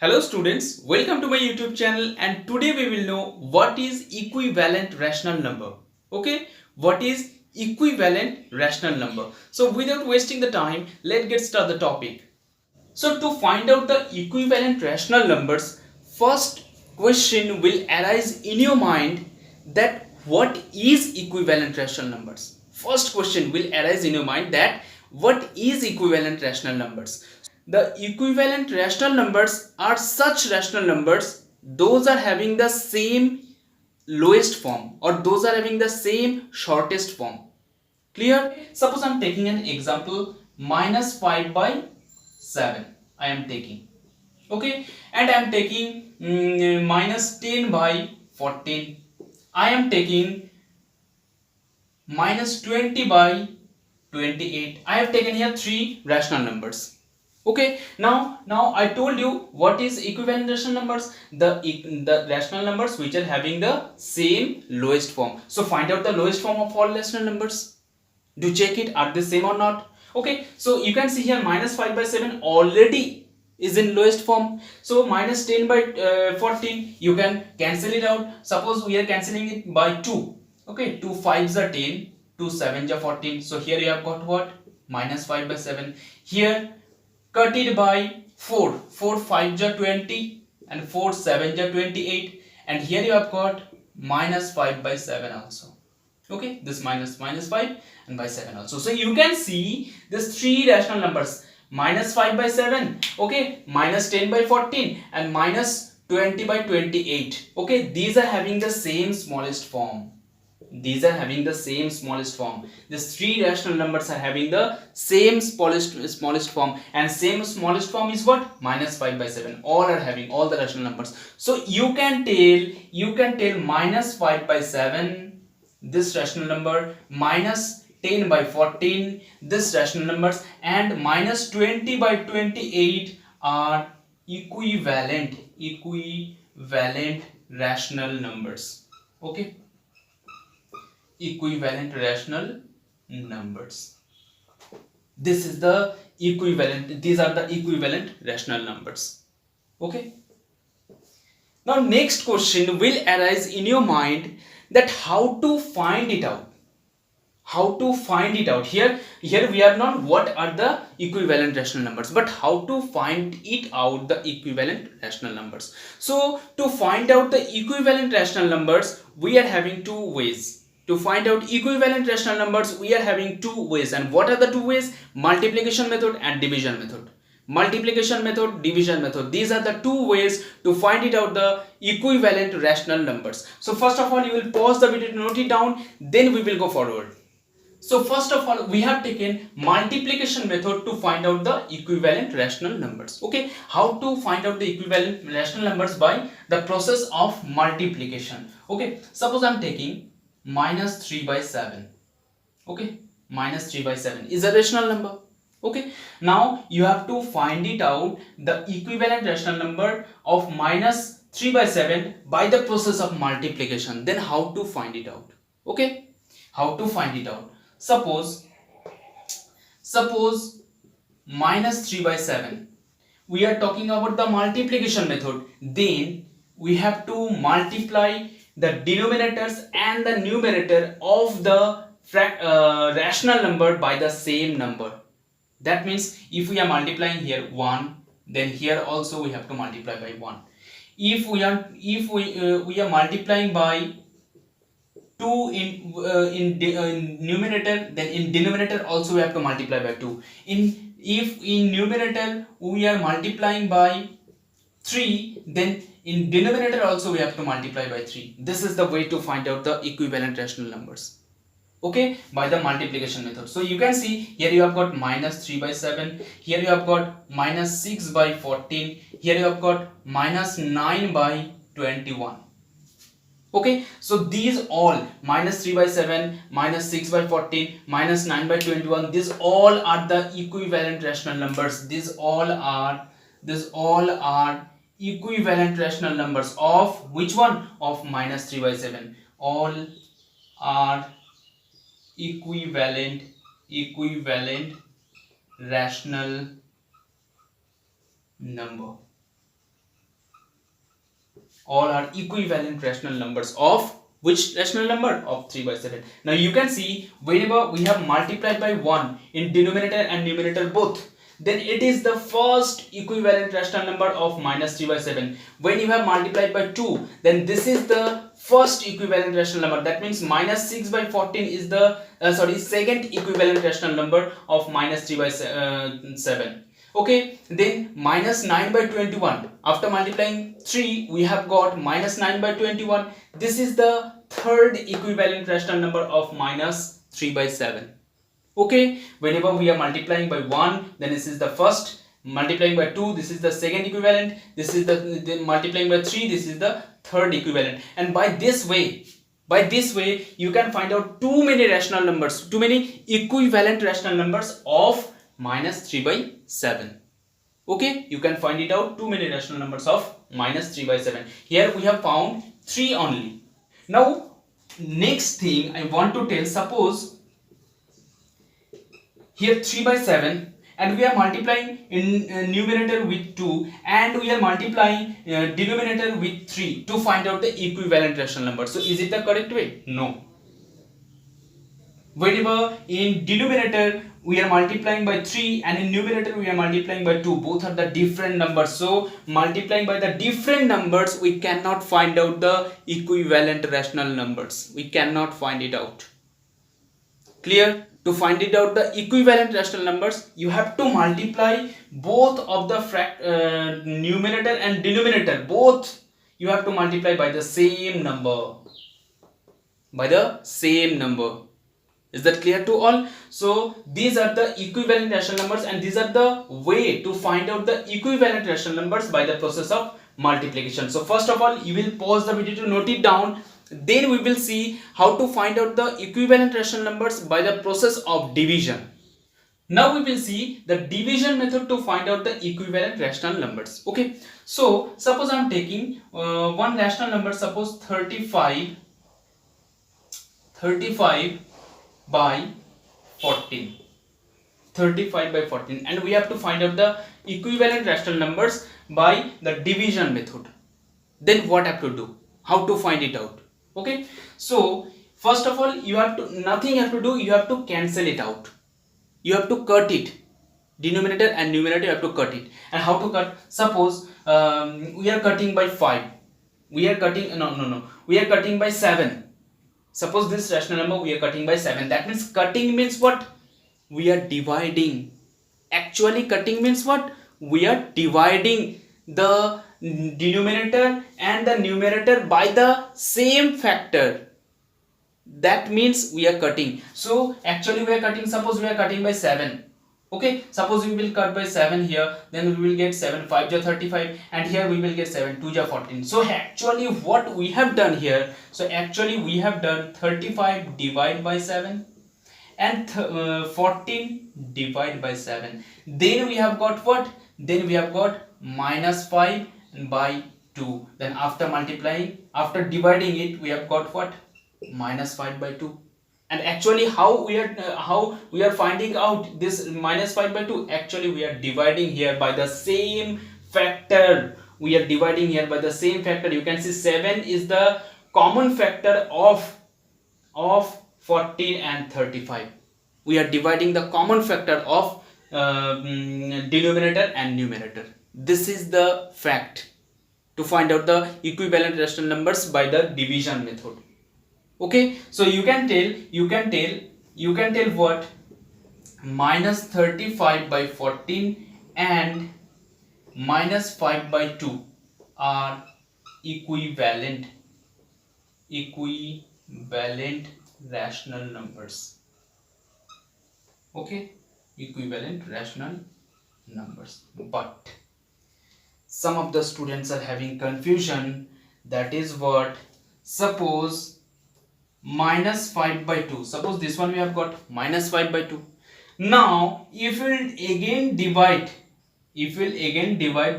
Hello students, welcome to my YouTube channel and today we will know what is equivalent rational number. Okay, what is equivalent rational number? So without wasting the time, let's get started the topic. So to find out the equivalent rational numbers, first question will arise in your mind that what is equivalent rational numbers? First question will arise in your mind that what is equivalent rational numbers? The equivalent rational numbers are such rational numbers those are having the same lowest form or those are having the same shortest form. Clear? Suppose I'm taking an example minus 5 by 7 I am taking. Okay, and I am taking minus 10 by 14. I am taking minus 20 by 28. I have taken here three rational numbers. Okay, now I told you what is equivalent rational numbers, the rational numbers which are having the same lowest form. So find out the lowest form of all rational numbers. Do check it, are they same or not? Okay, so you can see here minus 5 by 7 already is in lowest form. So minus 10 by 14 you can cancel it out. Suppose we are cancelling it by 2. Okay, 2 5s are 10, 2 7s are 14. So here you have got what? Minus 5 by 7. Here cut it by 4, 4 5s are 20 and 4 7s are 28, and here you have got minus 5 by 7 also. Okay, this minus 5 and by 7 also. So you can see this three rational numbers minus 5 by 7, okay, minus 10 by 14 and minus 20 by 28. Okay, these are having the same smallest form. These are having the same smallest form. These three rational numbers are having the same smallest form, and same smallest form is what? Minus 5 by 7. All are having, all the rational numbers. So you can tell minus 5 by 7, this rational number, minus 10 by 14, this rational numbers, and minus 20 by 28 are equivalent rational numbers. Okay, equivalent rational numbers. This is the equivalent, these are the equivalent rational numbers. Okay, now next question will arise in your mind that how to find it out. How to find it out? Here we have known what are the equivalent rational numbers, but how to find it out, the equivalent rational numbers. So to find out the equivalent rational numbers, we are having two ways. To find out equivalent rational numbers, we are having two ways. And what are the two ways? Multiplication method and division method. Multiplication method, division method, these are the two ways to find it out the equivalent rational numbers. So first of all, you will pause the video to note it down, then we will go forward. So first of all, we have taken multiplication method to find out the equivalent rational numbers. Okay, how to find out the equivalent rational numbers? By the process of multiplication. Okay, suppose I'm taking minus 3 by 7. Okay, minus 3 by 7 is a rational number. Okay, now you have to find it out the equivalent rational number of minus 3 by 7 by the process of multiplication. Then how to find it out? Okay, how to find it out? Suppose minus 3 by 7, we are talking about the multiplication method. Then we have to multiply the denominators and the numerator of the rational number by the same number. That means if we are multiplying here 1, then here also we have to multiply by 1. If we are multiplying by 2 in numerator, then in denominator also we have to multiply by 2. If in numerator we are multiplying by 3, then in denominator also we have to multiply by 3. This is the way to find out the equivalent rational numbers. Okay, by the multiplication method. So you can see here you have got minus 3 by 7, here you have got minus 6 by 14, here you have got minus 9 by 21. Okay, so these all minus 3 by 7, minus 6 by 14, minus 9 by 21, these all are the equivalent rational numbers. These all are equivalent rational numbers of which one? Of minus 3 by 7. All are equivalent rational number. all are equivalent rational numbers of which rational number? Of 3 by 7. Now you can see whenever we have multiplied by 1 in denominator and numerator both, then it is the first equivalent rational number of minus 3 by 7. When you have multiplied by 2, then this is the first equivalent rational number. That means minus 6 by 14 is the second equivalent rational number of minus 3 by 7. Okay, then minus 9 by 21. After multiplying 3, we have got minus 9 by 21. This is the third equivalent rational number of minus 3 by 7. Okay, whenever we are multiplying by 1, then this is the first. Multiplying by 2, this is the second equivalent. This is the multiplying by 3, this is the third equivalent. And by this way you can find out too many rational numbers, too many equivalent rational numbers of minus 3 by 7. Okay, you can find it out too many rational numbers of minus 3 by 7. Here we have found 3 only. Now next thing I want to tell, suppose here 3 by 7 and we are multiplying in numerator with 2 and we are multiplying denominator with 3 to find out the equivalent rational number. So is it the correct way? No. Whenever in denominator we are multiplying by 3 and in numerator we are multiplying by 2, both are the different numbers. So multiplying by the different numbers, we cannot find out the equivalent rational numbers. We cannot find it out. Clear? To find it out the equivalent rational numbers, you have to multiply both of the numerator and denominator. Both you have to multiply by the same number. By the same number. Is that clear to all? So these are the equivalent rational numbers and these are the way to find out the equivalent rational numbers by the process of multiplication. So first of all, you will pause the video to note it down. Then we will see how to find out the equivalent rational numbers by the process of division. Now we will see the division method to find out the equivalent rational numbers. Okay, so suppose I am taking one rational number, suppose 35 by 14. 35 by 14, and we have to find out the equivalent rational numbers by the division method. Then what I have to do? How to find it out? Okay, so first of all, you have to, nothing you have to do, you have to cancel it out. You have to cut it. Denominator and numerator, you have to cut it. And how to cut? Suppose we are cutting by 5. We are cutting, we are cutting by 7. Suppose this rational number we are cutting by 7. That means cutting means what? We are dividing. Actually cutting means what? We are dividing the denominator and the numerator by the same factor. That means we are cutting. So actually we are cutting, suppose we are cutting by 7. Okay, suppose we will cut by 7 here, then we will get 7 5 ja 35, and here we will get 7 2 ja 14. So actually what we have done here, so actually we have done 35 divide by 7 and 14 divide by 7. Then we have got what? Then we have got minus 5 by 2. Then after multiplying, after dividing it, we have got what? Minus 5 by 2. And actually how we are finding out this minus 5 by 2? Actually we are dividing here by the same factor. We are dividing here by the same factor. You can see 7 is the common factor of 14 and 35. We are dividing the common factor of denominator and numerator. This is the fact to find out the equivalent rational numbers by the division method. Okay, so you can tell what? Minus 35 by 14 and minus 5 by 2 are equivalent rational numbers. Okay, equivalent rational numbers. But some of the students are having confusion. That is what? Suppose minus 5 by 2. Suppose this one we have got minus 5 by 2. Now if we'll again divide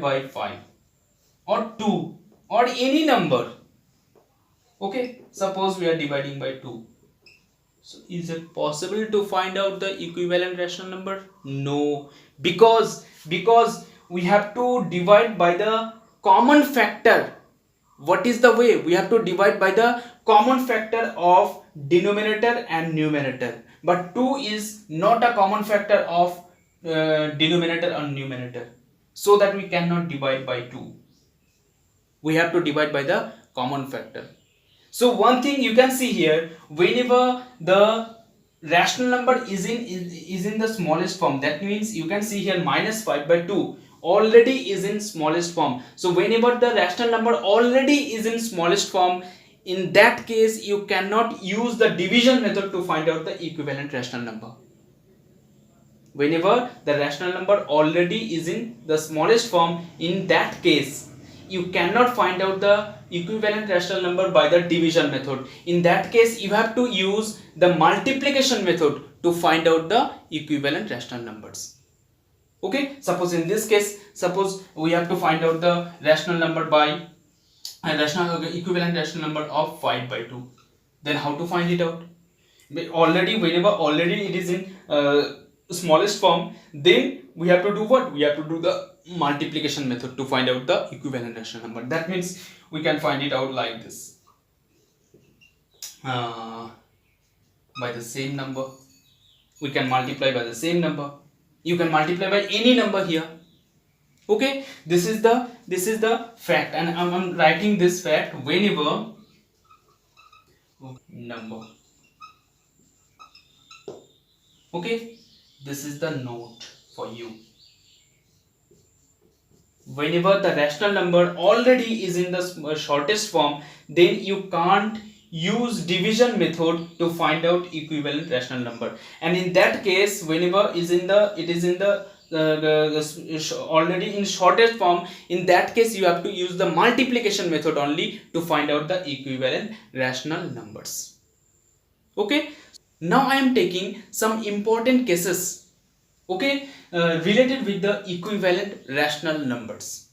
by 5 or 2 or any number. Okay, suppose we are dividing by 2. So is it possible to find out the equivalent rational number? No, because we have to divide by the common factor. what is the way? We have to divide by the common factor of denominator and numerator, but 2 is not a common factor of denominator and numerator, so that we cannot divide by 2. We have to divide by the common factor. So one thing you can see here, whenever the rational number is in the smallest form, that means you can see here minus 5 by 2 already is in smallest form. So whenever the rational number already is in smallest form, in that case you cannot use the division method to find out the equivalent rational number. Whenever the rational number already is in the smallest form, in that case you cannot find out the equivalent rational number by the division method. In that case you have to use the multiplication method to find out the equivalent rational numbers. Okay, suppose in this case, suppose we have to find out the rational number by equivalent rational number of 5 by 2. Then how to find it out? Whenever already it is in smallest form, then we have to do what? We have to do the multiplication method to find out the equivalent rational number. That means we can find it out like this. By the same number, we can multiply by the same number. You can multiply by any number here. Okay, this is the fact, and I'm writing this fact. Whenever number, okay, this is the note for you. Whenever the rational number already is in the shortest form, then you can't use division method to find out equivalent rational number. And in that case, whenever it is in the already in shortest form, in that case you have to use the multiplication method only to find out the equivalent rational numbers. Okay, now I am taking some important cases, okay, related with the equivalent rational numbers.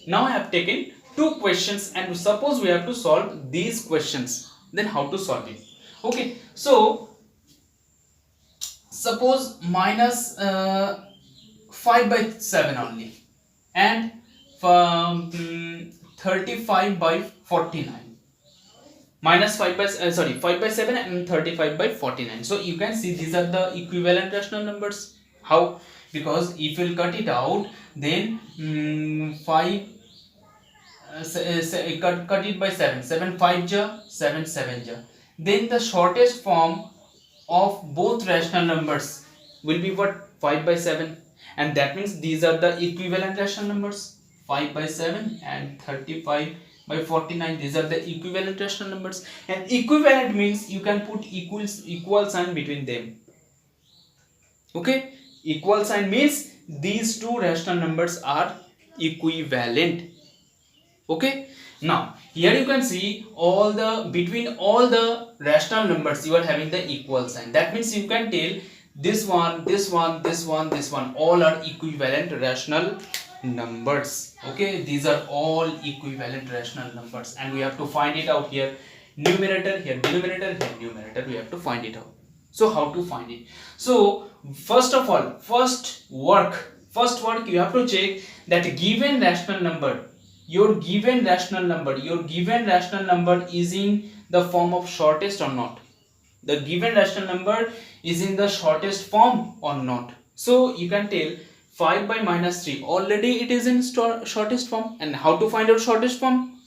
Now I have taken two questions, and suppose we have to solve these questions, then how to solve it? Okay, so suppose minus 5 by 7 only, and 35 by 49, minus 5 by 5 by 7 and 35 by 49. So you can see these are the equivalent rational numbers. How? Because if you will cut it out, then 5 cut it by 7, 7 5 ja, 7 7 ja, then the shortest form of both rational numbers will be what? 5 by 7, and that means these are the equivalent rational numbers, 5 by 7 and 35 by 49. These are the equivalent rational numbers, and equivalent means you can put equal sign between them. Okay, equal sign means these two rational numbers are equivalent. Okay, now here you can see between all the rational numbers you are having the equal sign. That means you can tell this one, this one, this one, this one, all are equivalent rational numbers. Okay, these are all equivalent rational numbers, and we have to find it out here. Numerator, here denominator, here numerator, we have to find it out. So how to find it? So first of all, first work you have to check that given rational number, your given rational number is in the form of shortest or not. The given rational number is in the shortest form or not. So you can tell 5 by minus 3 already it is in shortest form. And how to find out shortest form?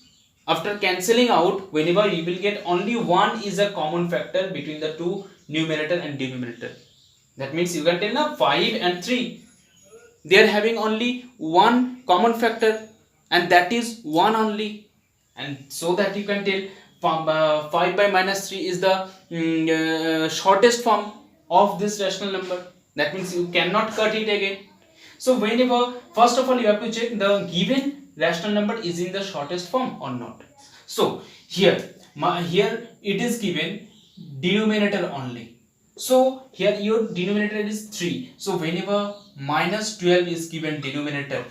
After cancelling out, whenever you will get only one is a common factor between the two numerator and denominator. That means you can tell now 5 and 3, they are having only one common factor, and that is 1 only. And so that you can tell 5 by minus 3 is the shortest form of this rational number. That means you cannot cut it again. So whenever, first of all, you have to check the given rational number is in the shortest form or not. So here it is given denominator only. So here your denominator is 3. So whenever minus 12 is given denominator,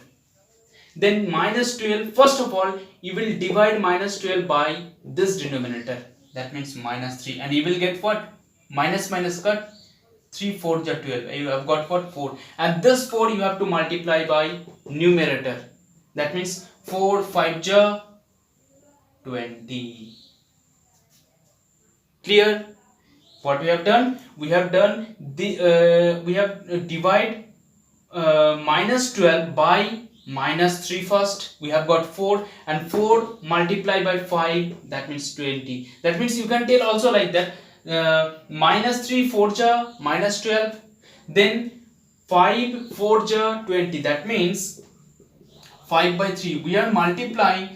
then minus 12, first of all you will divide minus 12 by this denominator, that means minus 3, and you will get what? Minus minus cut, 3 4 ja 12, you have got what? 4, and this 4 you have to multiply by numerator, that means 4 5 ja 20. Clear? What we have done? We have done we have divide minus 12 by minus 3 first. We have got 4, and 4 multiplied by 5, that means 20. That means you can tell also like that, minus 3 4 ja minus 12, then 5 4 ja 20. That means 5 by 3. We are multiplying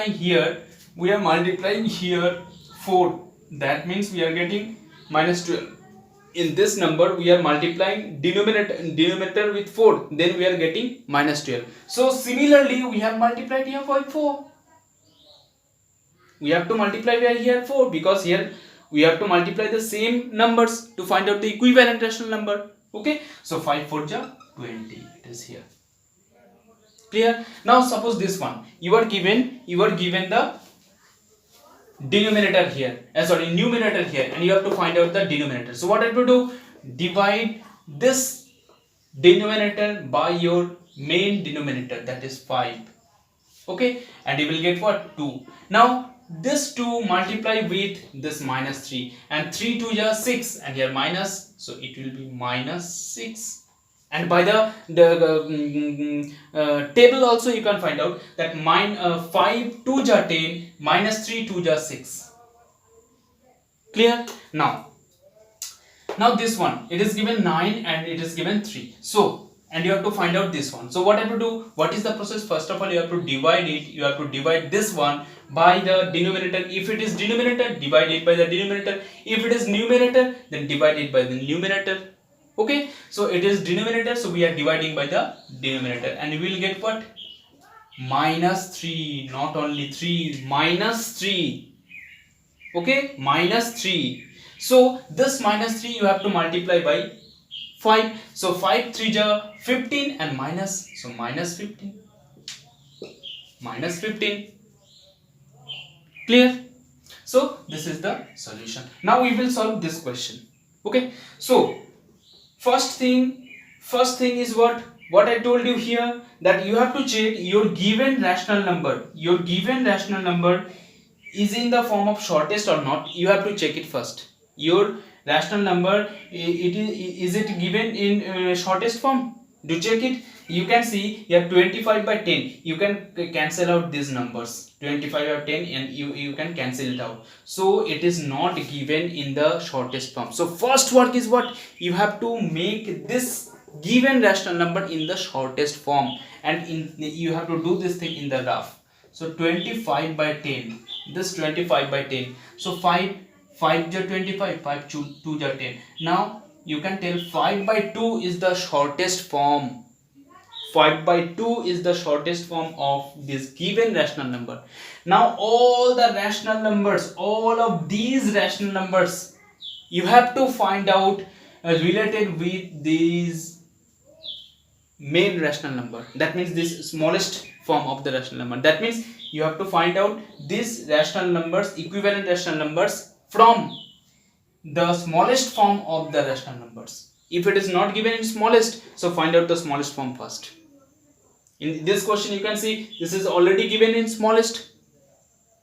here 4. That means we are getting minus 12. In this number we are multiplying denominator with 4, then we are getting minus 12. So similarly we have multiplied here by 4. We have to multiply here 4, because here we have to multiply the same numbers to find out the equivalent rational number. Okay, so 5 4 ja 20, it is here. Clear? Now suppose this one, you are given the denominator here, numerator here, and you have to find out the denominator. So what I have to do? Divide this denominator by your main denominator, that is 5. Okay, and you will get what? 2. Now this 2 multiply with this minus 3, and 3 2 is 6, and here minus, so it will be minus 6. And by the table also you can find out that 5 2 ja 10, minus 3 2 ja 6. Clear? Now this one, it is given 9 and it is given 3. So, and you have to find out this one. So what I have to do? What is the process? First of all, you have to divide it. You have to divide this one by the denominator. If it is denominator, divide it by the denominator. If it is numerator, then divide it by the numerator. Okay, so it is denominator, so we are dividing by the denominator, and we will get what? Minus 3, not only 3, minus 3. Okay, minus 3. So this minus 3 you have to multiply by 5. So 5 3 ja 15, and minus, so minus 15. Minus 15. Clear? So this is the solution. Now we will solve this question. Okay, so first thing is what I told you here, that you have to check your given rational number. Your given rational number is in the form of shortest or not. You have to check it first. Your rational number, is it given in shortest form? Do check it. You can see you have 25 by 10. You can cancel out these numbers. 25 by 10, and you can cancel it out. So it is not given in the shortest form. So first work is what? You have to make this given rational number in the shortest form, and you have to do this thing in the rough. So 25 by 10. This 25 by 10. So 5 ja 25, 5 2 ja 10. Now you can tell 5 by 2 is the shortest form. 5 by 2 is the shortest form of this given rational number. Now all the rational numbers, all of these rational numbers, you have to find out related with these main rational number. That means this smallest form of the rational number. That means you have to find out these rational numbers, equivalent rational numbers, from the smallest form of the rational numbers. If it is not given in smallest, so find out the smallest form first. In this question you can see this is already given in smallest.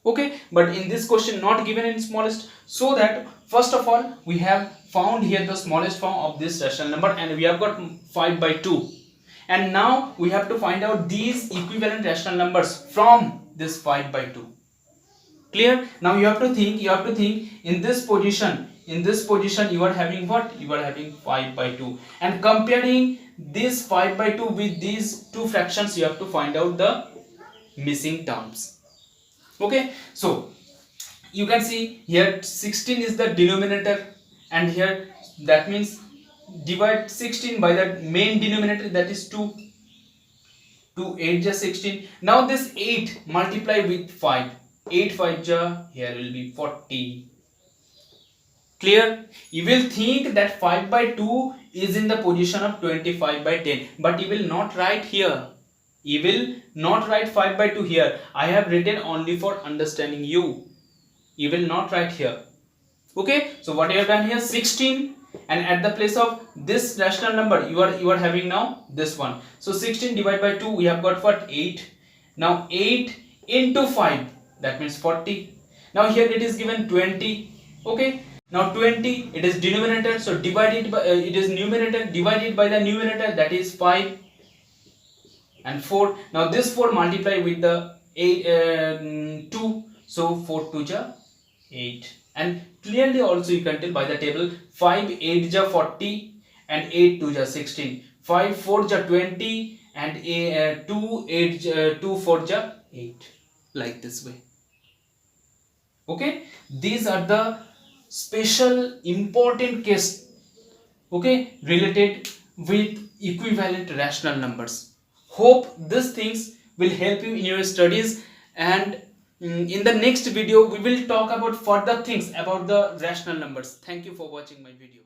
Okay, but in this question not given in smallest, so that first of all we have found here the smallest form of this rational number, and we have got 5 by 2. And now we have to find out these equivalent rational numbers from this 5 by 2. Clear? Now you have to think in this position you are having what? You are having 5 by 2, and comparing this 5 by 2 with these two fractions, you have to find out the missing terms. Okay, so you can see here 16 is the denominator, and here that means divide 16 by the main denominator, that is 2. 2 8 ja 16. Now this 8 multiply with 5. 8 5 ja, here will be 40. Clear? You will think that 5 by 2 is in the position of 25 by 10, but you will not write here. You will not write 5 by 2 here. I have written only for understanding you. You will not write here. Okay, so what you have done here, 16, and at the place of this rational number you are having now this one. So 16 divided by 2, we have got what? 8. Now 8 into 5, that means 40. Now here it is given 20. Okay, now 20, it is denominator, so divided by it is numerator, divided by the numerator, that is 5 and 4. Now this 4 multiply with the 2, so 4 2 ja 8. And clearly also you can tell by the table, 5 8 ja 40 and 8 2 ja 16. 5 4 ja 20 and 2 8 2 4 ja 8, like this way. Okay, these are the special important case, okay, related with equivalent rational numbers. Hope these things will help you in your studies, and in the next video we will talk about further things about the rational numbers. Thank you for watching my video.